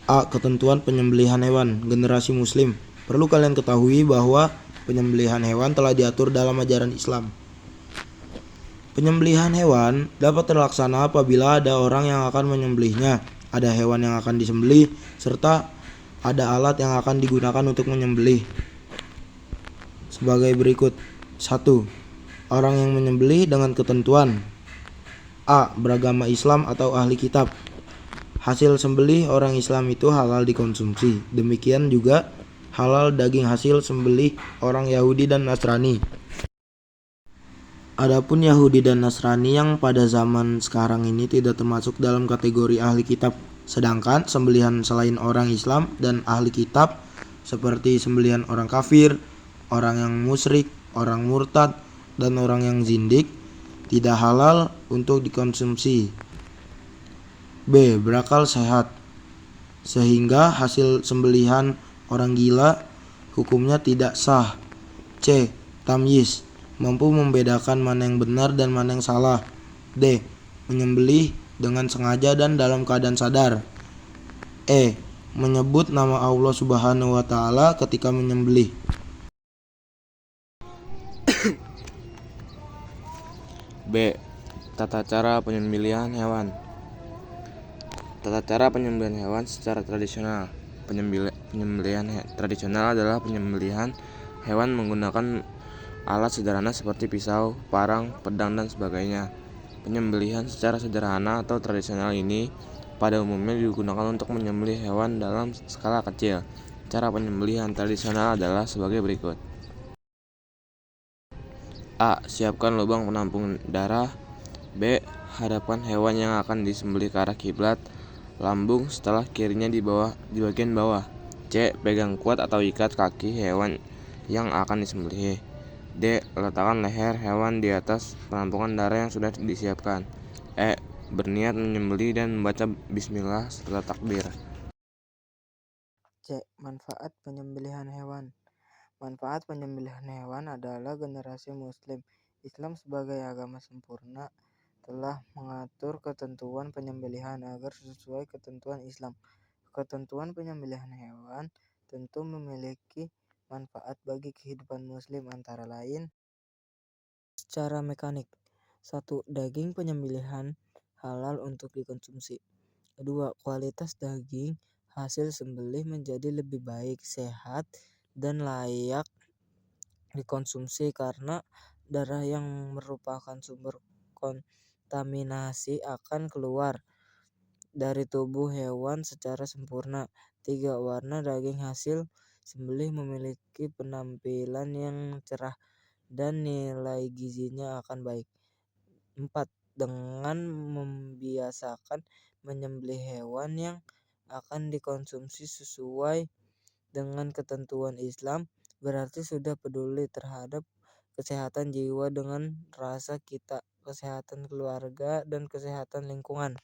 A. Ketentuan penyembelihan hewan. Generasi Muslim. Perlu kalian ketahui bahwa penyembelihan hewan telah diatur dalam ajaran Islam. Penyembelihan hewan dapat terlaksana apabila ada orang yang akan menyembelihnya, ada hewan yang akan disembelih, serta ada alat yang akan digunakan untuk menyembelih. Sebagai berikut. 1. Orang yang menyembelih dengan ketentuan. A. Beragama Islam atau ahli kitab. Hasil sembelih orang Islam itu halal dikonsumsi. Demikian juga halal daging hasil sembelih orang Yahudi dan Nasrani. Adapun Yahudi dan Nasrani yang pada zaman sekarang ini tidak termasuk dalam kategori ahli kitab. Sedangkan sembelihan selain orang Islam dan ahli kitab seperti sembelihan orang kafir, orang yang musyrik, orang murtad, dan orang yang zindik tidak halal untuk dikonsumsi. B. Berakal sehat, sehingga hasil sembelihan orang gila hukumnya tidak sah. C. Tamyiz, mampu membedakan mana yang benar dan mana yang salah. D. Menyembelih dengan sengaja dan dalam keadaan sadar. E. Menyebut nama Allah Subhanahu wa Ta'ala ketika menyembelih. B. Tata cara penyembelihan hewan. Tata cara penyembelihan hewan secara tradisional. Penyembelihan tradisional adalah penyembelihan hewan menggunakan alat sederhana seperti pisau, parang, pedang, dan sebagainya. Penyembelihan secara sederhana atau tradisional ini pada umumnya digunakan untuk menyembelih hewan dalam skala kecil. Cara penyembelihan tradisional adalah sebagai berikut. A. Siapkan lubang penampung darah. B. Hadapkan hewan yang akan disembelih ke arah kiblat. Lambung setelah kirinya di bagian bawah. C. Pegang kuat atau ikat kaki hewan yang akan disembelih. D. Letakkan leher hewan di atas penampungan darah yang sudah disiapkan. E. Berniat menyembelih dan membaca bismillah serta takbir. C. Manfaat penyembelihan hewan. Manfaat penyembelihan hewan adalah generasi Muslim. Islam sebagai agama sempurna telah mengatur ketentuan penyembelihan agar sesuai ketentuan Islam. Ketentuan penyembelihan hewan tentu memiliki manfaat bagi kehidupan Muslim, antara lain secara mekanik. 1. Daging penyembelihan halal untuk dikonsumsi. 2. Kualitas daging hasil sembelih menjadi lebih baik, sehat, dan layak dikonsumsi karena darah yang merupakan sumber kontaminasi akan keluar dari tubuh hewan secara sempurna. 3. Warna daging hasil sembelih memiliki penampilan yang cerah dan nilai gizinya akan baik. 4. Dengan membiasakan menyembelih hewan yang akan dikonsumsi sesuai dengan ketentuan Islam, berarti sudah peduli terhadap kesehatan jiwa dengan rasa kita, kesehatan keluarga, dan kesehatan lingkungan.